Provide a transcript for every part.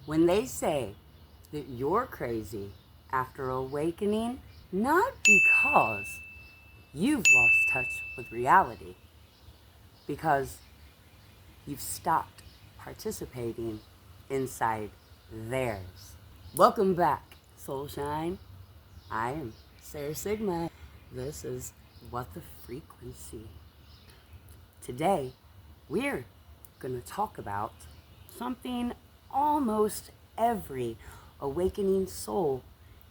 When they say that you're crazy after awakening, not because you've lost touch with reality, because you've stopped participating inside theirs. Welcome back, Soulshine. I am Sarah Sigma. This is What the Frequency. Today, we're going to talk about something almost every awakening soul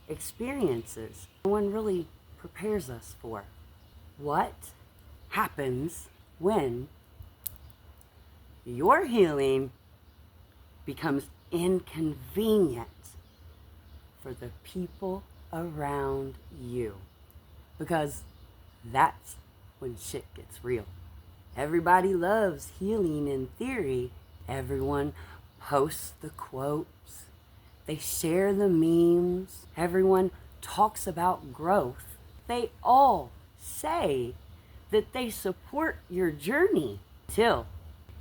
experiences. No one really prepares us for. What happens when your healing becomes inconvenient for the people around you? Because that's when shit gets real. Everybody loves healing in theory. Everyone posts the quotes. They share the memes. Everyone talks about growth. They all say that they support your journey till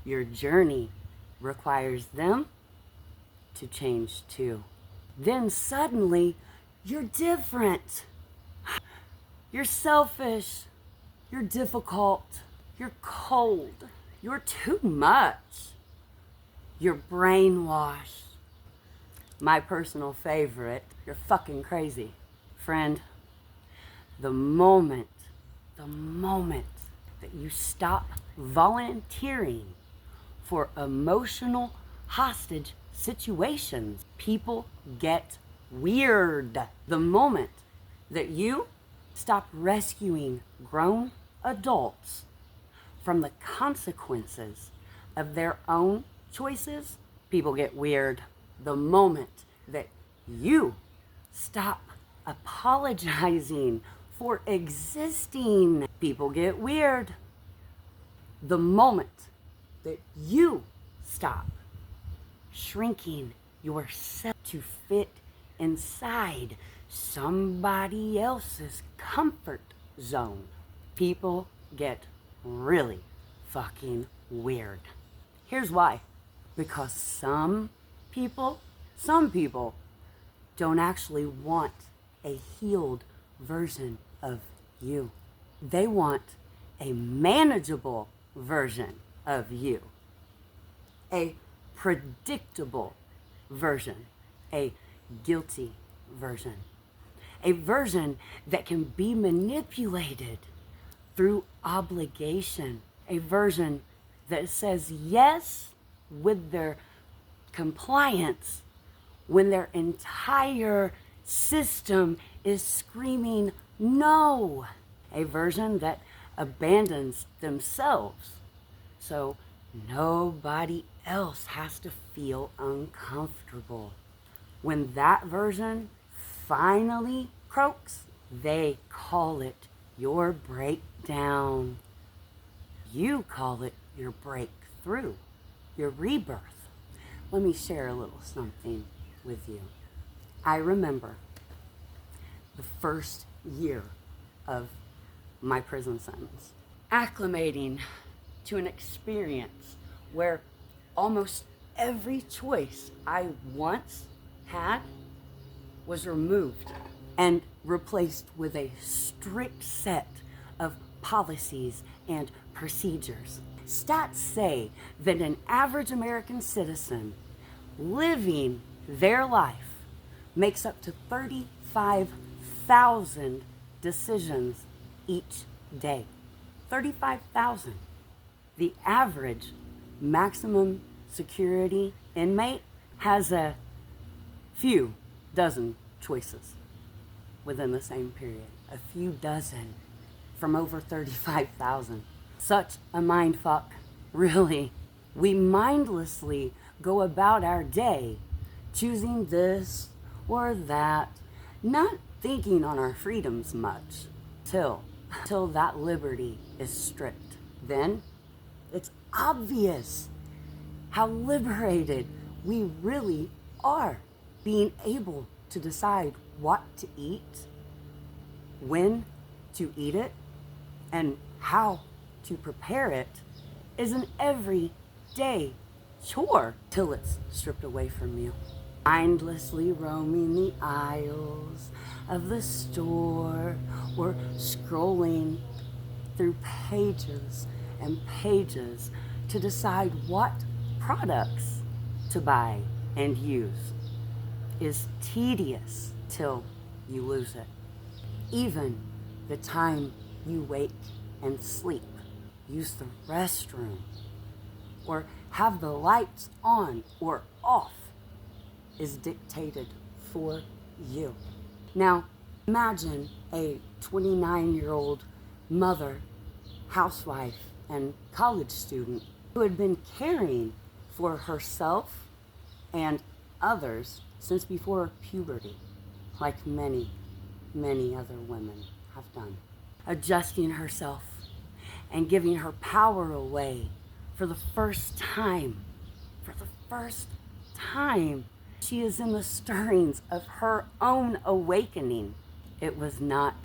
your journey requires them to change too. Then suddenly you're different. You're selfish. You're difficult. You're cold. You're too much. You're brainwashed. My personal favorite, you're fucking crazy. Friend, the moment that you stop volunteering for emotional hostage situations, people get weird. The moment that you stop rescuing grown adults from the consequences of their own choices, people get weird. The moment that you stop apologizing for existing, people get weird. The moment that you stop shrinking yourself to fit inside somebody else's comfort zone, people get really fucking weird. Here's why. Because some people don't actually want a healed version of you. They want a manageable version of you. A predictable version. A guilty version. A version that can be manipulated through obligation. A version that says yes with their compliance when their entire system is screaming no. A version that abandons themselves so nobody else has to feel uncomfortable. When that version finally croaks, they call it your breakdown. You call it your breakthrough, your rebirth. Let me share a little something with you. I remember the first year of my prison sentence, acclimating to an experience where almost every choice I once had was removed and replaced with a strict set of policies and procedures. Stats say that an average American citizen living their life makes up to 35,000 decisions each day. 35,000. The average maximum security inmate has a few dozen choices within the same period. A few dozen from over 35,000. Such a mind fuck, really. We mindlessly go about our day choosing this or that, not thinking on our freedoms much, till that liberty is stripped. Then it's obvious how liberated we really are, being able to decide what to eat, when to eat it, and how to prepare it is an everyday chore till it's stripped away from you. mindlessly roaming the aisles of the store or scrolling through pages and pages to decide what products to buy and use is tedious till you lose it. Even the time you wake and sleep, use the restroom, or have the lights on or off is dictated for you. Now, imagine a 29-year-old mother, housewife, and college student who had been caring for herself and others since before puberty, like many, many other women have done. Adjusting herself and giving her power away for the first time. For the first time, she is in the stirrings of her own awakening. It was not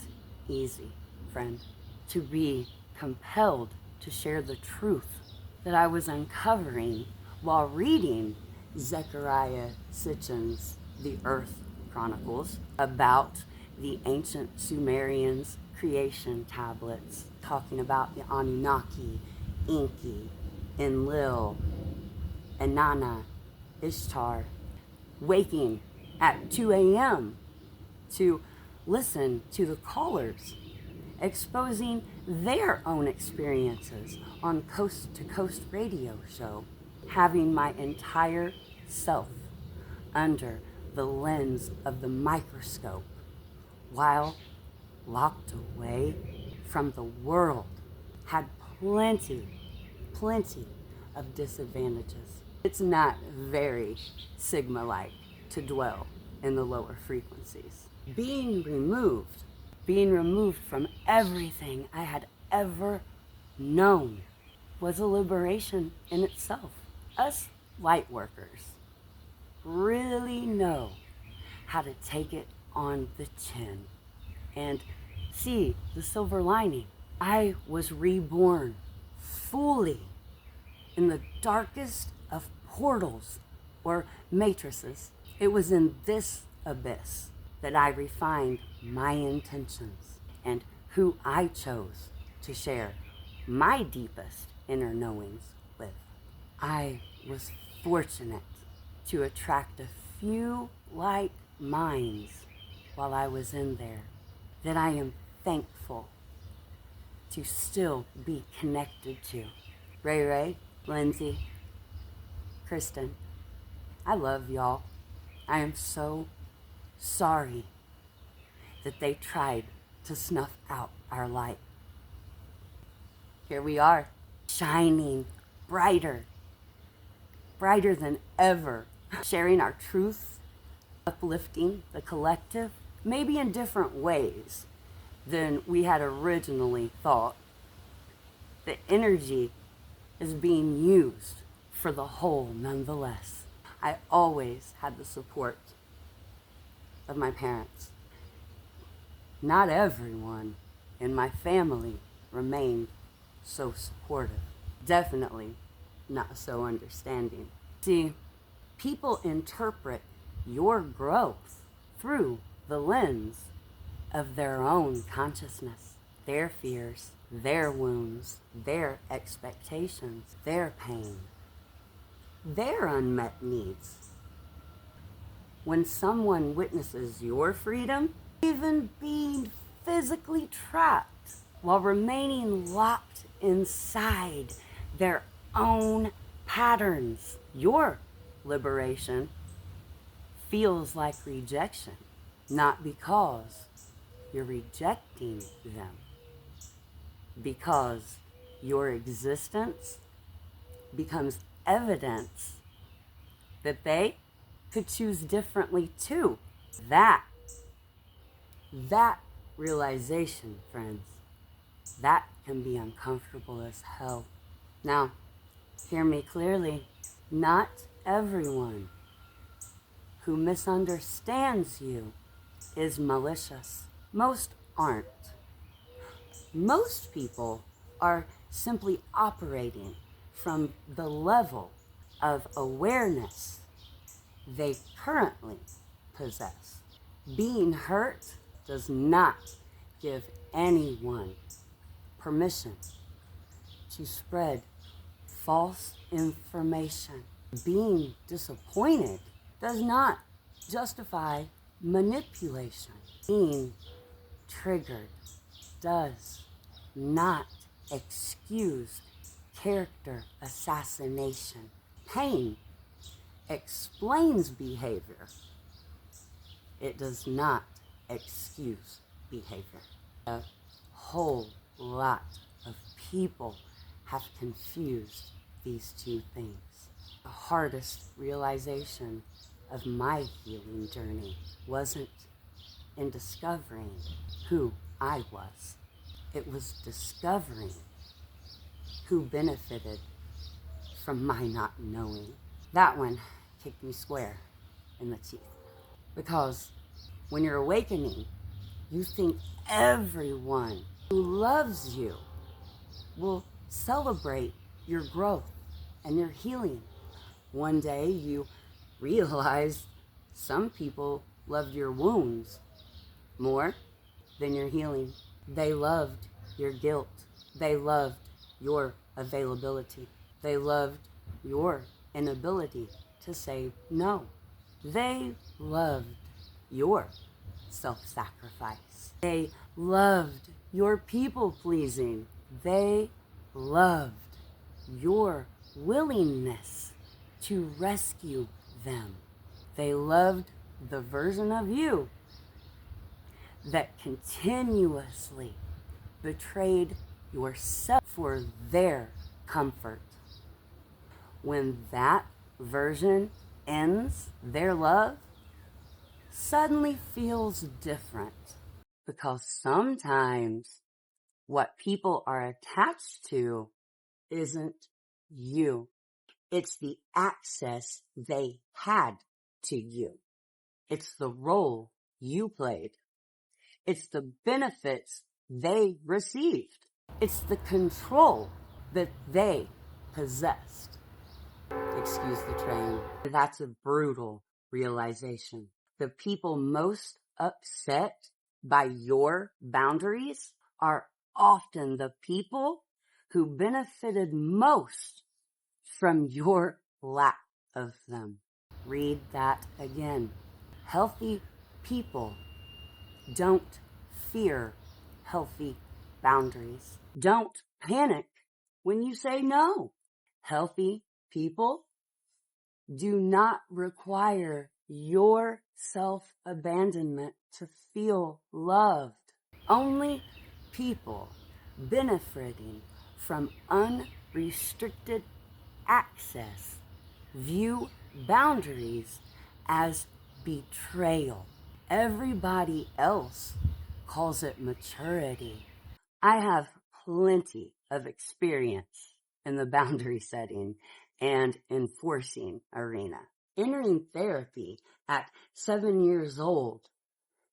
easy, friend, to be compelled to share the truth that I was uncovering while reading Zecharia Sitchin's The Earth Chronicles about the ancient Sumerians' creation tablets, talking about the Anunnaki, Enki, Enlil, Inanna, Ishtar, waking at 2 a.m. to listen to the callers exposing their own experiences on Coast to Coast radio show, having my entire self under the lens of the microscope while locked away from the world had plenty of disadvantages. It's not very Sigma-like to dwell in the lower frequencies. Being removed from everything I had ever known was a liberation in itself. Us light workers really know how to take it on the chin and see the silver lining. I was reborn fully in the darkest of portals or matrices. It was in this abyss that I refined my intentions and who I chose to share my deepest inner knowings with. I was fortunate to attract a few like minds while I was in there that I am thankful to still be connected to. Ray, Lindsay, Kristen, I love y'all. I am so sorry that they tried to snuff out our light. Here we are, shining brighter than ever, sharing our truth, uplifting the collective, maybe in different ways than we had originally thought. The energy is being used for the whole nonetheless. I always had the support of my parents. Not everyone in my family remained so supportive. Definitely not so understanding. See, people interpret your growth through the lens of their own consciousness, their fears, their wounds, their expectations, their pain, their unmet needs. When someone witnesses your freedom, even being physically trapped while remaining locked inside their own patterns, your liberation feels like rejection, not because you're rejecting them, because your existence becomes evidence that they could choose differently too. That realization, friends, that can be uncomfortable as hell. Now, hear me clearly. Not everyone who misunderstands you is malicious. Most aren't. Most people are simply operating from the level of awareness they currently possess. Being hurt does not give anyone permission to spread false information. Being disappointed does not justify manipulation. Being triggered does not excuse character assassination. Pain explains behavior. It does not excuse behavior. A whole lot of people have confused these two things. The hardest realization of my healing journey wasn't in discovering who I was. It was discovering who benefited from my not knowing. That one kicked me square in the teeth. Because when you're awakening, you think everyone who loves you will celebrate your growth and your healing. One day you realize some people loved your wounds more than your healing. They loved your guilt. They loved your availability. They loved your inability to say no. They loved your self-sacrifice. They loved your people-pleasing. They loved your willingness to rescue them. They loved the version of you that continuously betrayed yourself for their comfort. When that version ends, their love suddenly feels different, because sometimes what people are attached to isn't you. It's the access they had to you. It's the role you played. It's the benefits they received. It's the control that they possessed. Excuse the train. That's a brutal realization. The people most upset by your boundaries are often the people who benefited most from your lack of them. Read that again. Healthy people don't fear healthy boundaries. Don't panic when you say no. Healthy people do not require your self-abandonment to feel loved. Only people benefiting from unrestricted access view boundaries as betrayal. Everybody else calls it maturity. I have plenty of experience in the boundary setting and enforcing arena. Entering therapy at 7 years old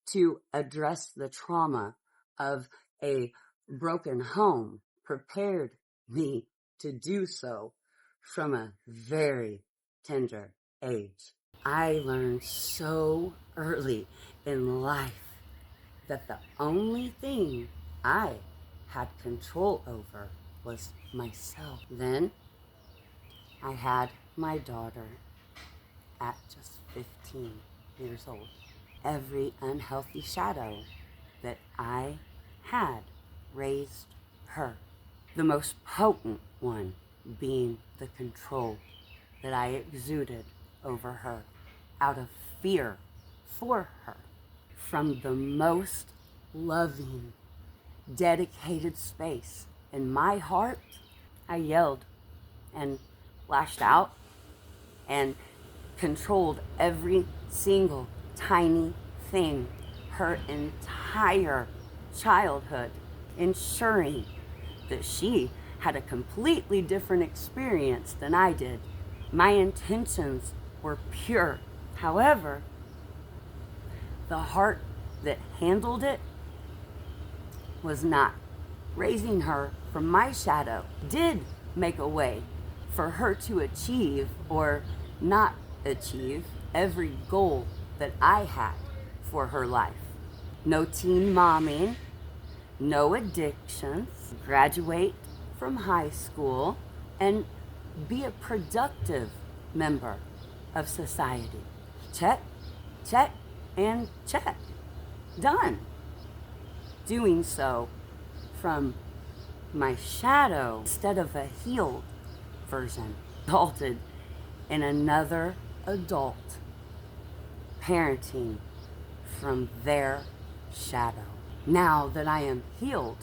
to address the trauma of a broken home prepared me to do so from a very tender age. I learned so early in life that the only thing I had control over was myself. Then I had my daughter at just 15 years old. Every unhealthy shadow that I had raised her. The most potent one being the control that I exuded over her out of fear for her. From the most loving, dedicated space in my heart, I yelled and lashed out and controlled every single tiny thing her entire childhood, ensuring that she had a completely different experience than I did. My intentions were pure. However, the heart that handled it was not. Raising her from my shadow did make a way for her to achieve or not achieve every goal that I had for her life. No teen momming, no addictions, graduate from high school, and be a productive member of society. Check, check, and check. Done. Doing so from my shadow instead of a healed version resulted in another adult parenting from their shadow. Now that I am healed,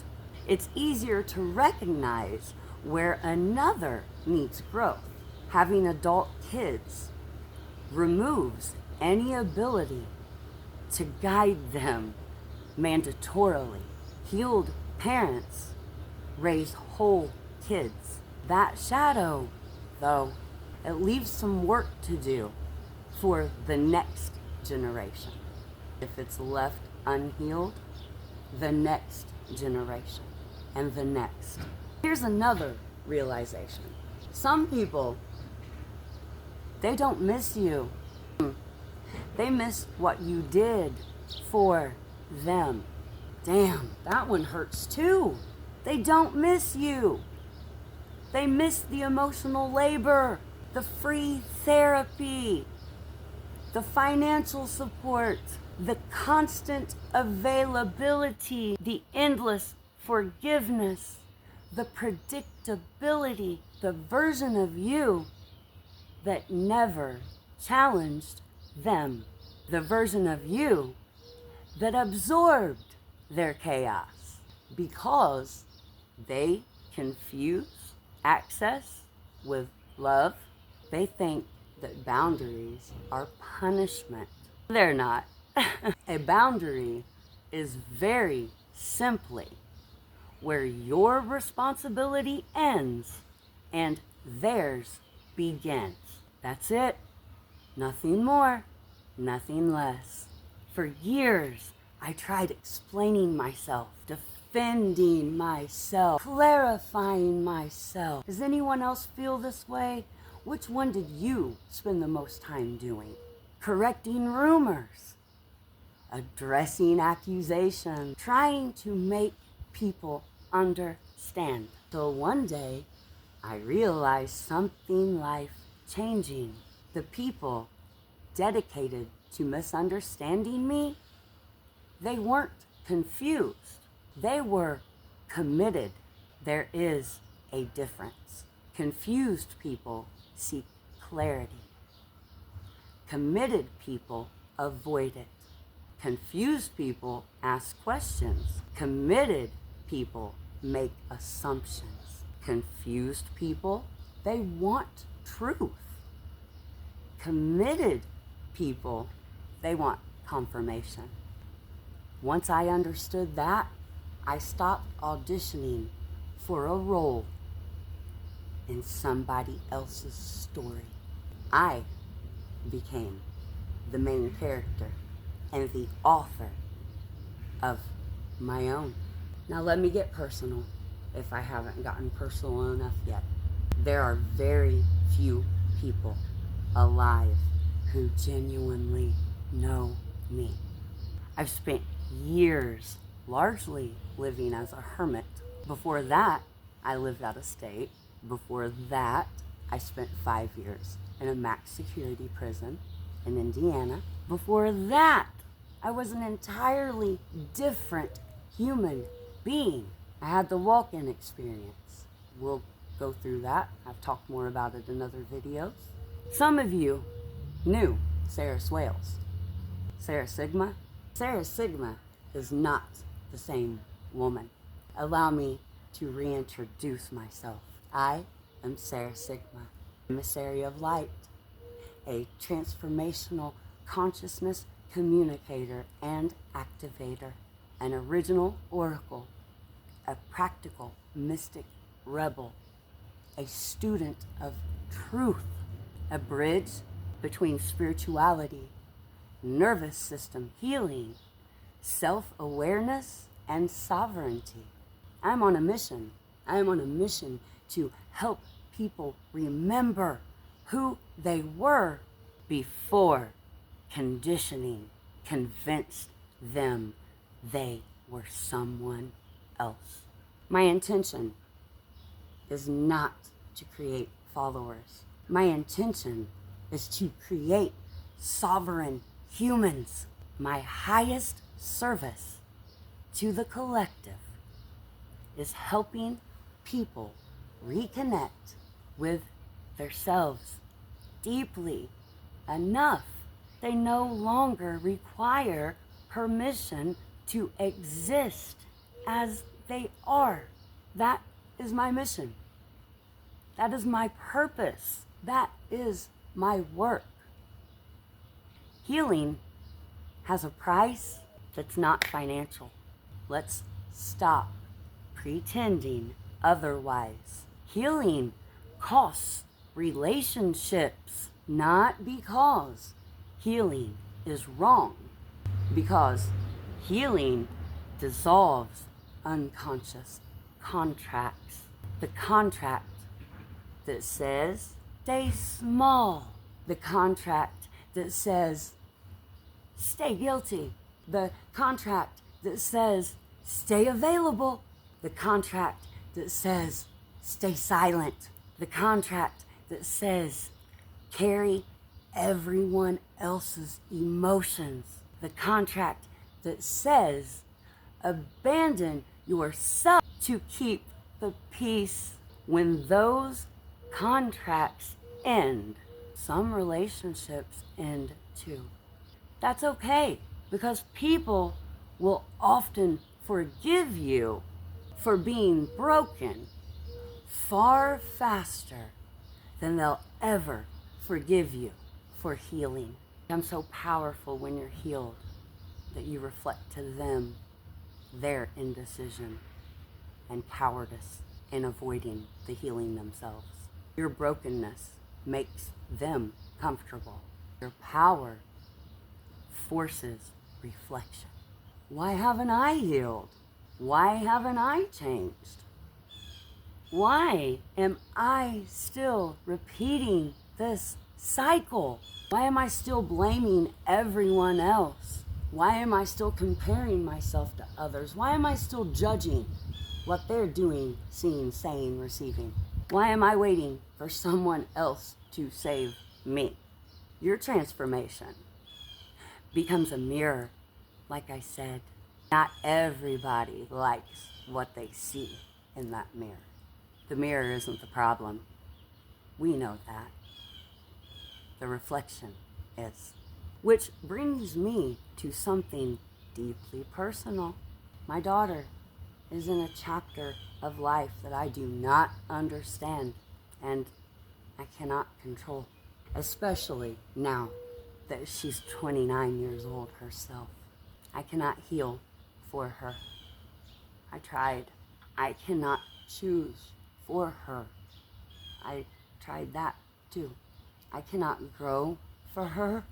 it's easier to recognize where another needs growth. Having adult kids removes any ability to guide them mandatorily. Healed parents raise whole kids. That shadow, though, it leaves some work to do for the next generation. If it's left unhealed, the next generation and the next. Here's another realization. Some people, they don't miss you. They miss what you did for them. Damn, that one hurts too. They don't miss you. They miss the emotional labor, the free therapy, the financial support, the constant availability, the endless forgiveness, the predictability, the version of you that never challenged them, the version of you that absorbed their chaos because they confuse access with love. They think that boundaries are punishment. They're not. A boundary is very simply where your responsibility ends and theirs begins. That's it. Nothing more, nothing less. For years, I tried explaining myself, defending myself, clarifying myself. Does anyone else feel this way? Which one did you spend the most time doing? Correcting rumors, addressing accusations, trying to make people understand. So one day, I realized something life-changing. The people dedicated to misunderstanding me, they weren't confused. They were committed. There is a difference. Confused people seek clarity. Committed people avoid it. Confused people ask questions. Committed people make assumptions. Confused people, they want truth. Committed people, they want confirmation. Once I understood that, I stopped auditioning for a role in somebody else's story. I became the main character and the author of my own. Now let me get personal, if I haven't gotten personal enough yet. There are very few people alive who genuinely know me. I've spent years largely living as a hermit. Before that, I lived out of state. Before that, I spent 5 years in a max security prison in Indiana. Before that, I was an entirely different human being. I had the walk-in experience. We'll go through that. I've talked more about it in other videos. Some of you knew Sarah Swails. Sarah Sigma? Sarah Sigma is not the same woman. Allow me to reintroduce myself. I am Sarah Sigma, emissary of light, a transformational consciousness communicator and activator, an original oracle, a practical mystic rebel, a student of truth, a bridge between spirituality, nervous system healing, self-awareness, and sovereignty. I'm on a mission. I am on a mission to help people remember who they were before conditioning convinced them they were someone else. My intention is not to create followers. My intention is to create sovereign humans. My highest service to the collective is helping people reconnect with themselves deeply enough they no longer require permission to exist as they are. That is my mission. That is my purpose. That is my work. Healing has a price that's not financial. Let's stop pretending otherwise. Healing costs relationships, not because healing is wrong, because healing dissolves unconscious contracts. The contract that says stay small, the contract that says stay guilty, the contract that says stay available, the contract that says stay silent, the contract that says carry everyone else's emotions, the contract that says abandon yourself to keep the peace. When those contracts end, some relationships end too. That's okay, because people will often forgive you for being broken far faster than they'll ever forgive you for healing. I'm so powerful when you're healed that you reflect to them their indecision and cowardice in avoiding the healing themselves. Your brokenness makes them comfortable. Your power forces reflection. Why haven't I healed? Why haven't I changed? Why am I still repeating this cycle? Why am I still blaming everyone else? Why am I still comparing myself to others? Why am I still judging what they're doing, seeing, saying, receiving? Why am I waiting for someone else to save me? Your transformation becomes a mirror, like I said. Not everybody likes what they see in that mirror. The mirror isn't the problem. We know that. The reflection is. Which brings me to something deeply personal. My daughter is in a chapter of life that I do not understand and I cannot control, especially now that she's 29 years old herself. I cannot heal for her. I tried. I cannot choose for her. I tried that too. I cannot grow for her.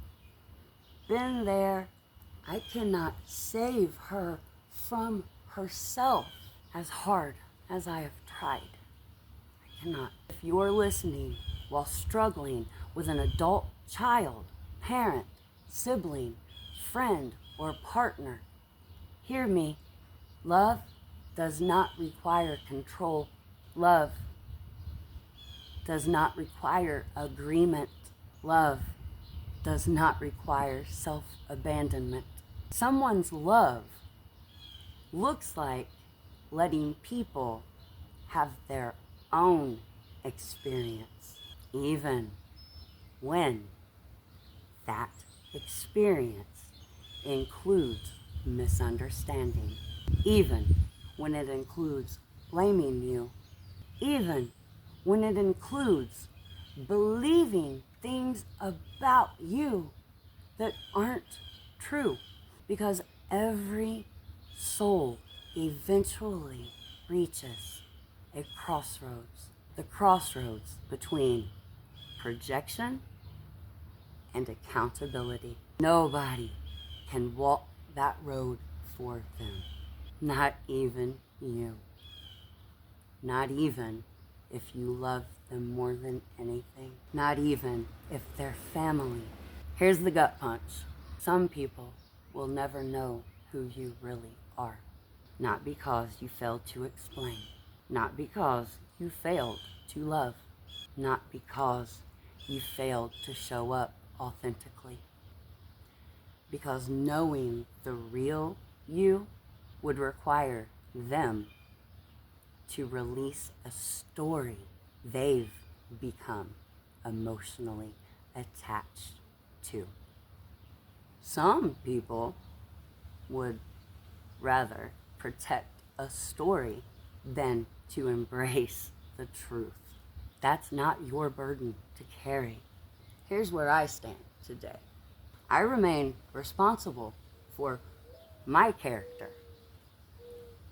Been there. I cannot save her from herself as hard as I have tried. I cannot. If you're listening while struggling with an adult child, parent, sibling, friend, or partner, hear me. Love does not require control. Love does not require agreement. Love does not require self-abandonment. Someone's love looks like letting people have their own experience, even when that experience includes misunderstanding, even when it includes blaming you, even when it includes believing things about you that aren't true. Because every soul eventually reaches a crossroads, the crossroads between projection and accountability. Nobody can walk that road for them, not even you. Not even if you love them more than anything. Not even if they're family. Here's the gut punch. Some people will never know who you really are. Not because you failed to explain. Not because you failed to love. Not because you failed to show up authentically. Because knowing the real you would require them to release a story they've become emotionally attached to. Some people would rather protect a story than to embrace the truth. That's not your burden to carry. Here's where I stand today. I remain responsible for my character,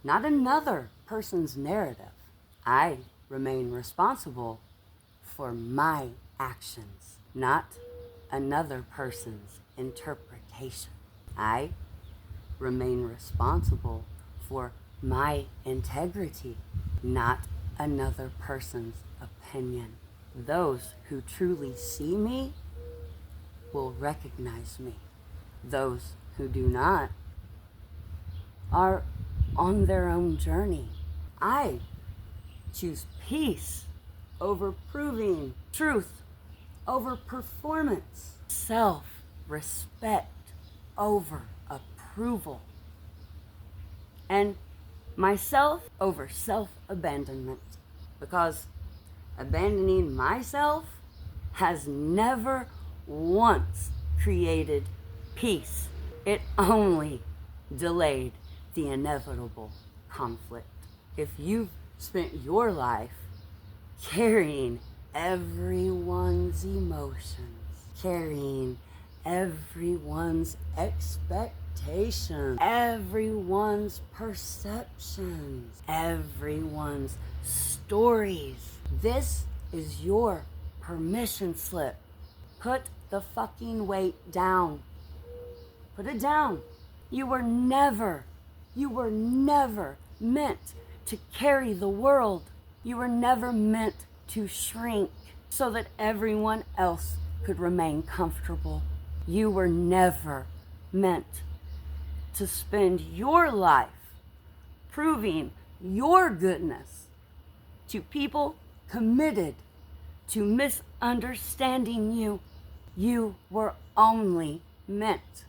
not another person's narrative. I remain responsible for my actions, not another person's interpretation. I remain responsible for my integrity, not another person's opinion. Those who truly see me will recognize me. Those who do not are on their own journey. I choose peace over proving, truth over performance, self-respect over approval, and myself over self-abandonment. Because abandoning myself has never once created peace. It only delayed the inevitable conflict. If you've spent your life carrying everyone's emotions, carrying everyone's expectations, everyone's perceptions, everyone's stories, this is your permission slip. Put the fucking weight down. Put it down. You were never meant to carry the world. You were never meant to shrink so that everyone else could remain comfortable. You were never meant to spend your life proving your goodness to people committed to misunderstanding you. You were only meant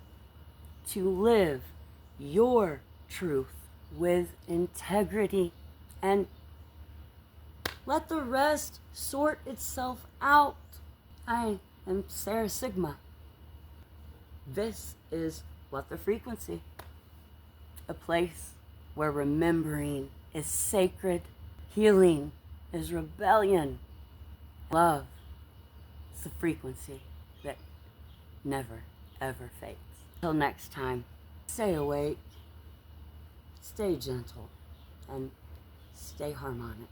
to live your truth with integrity and let the rest sort itself out. I am Sarah Sigma. This is What the Frequency, a place where remembering is sacred, healing is rebellion, love is the frequency that never, ever fades. Till next time, stay awake, stay gentle, and stay harmonic.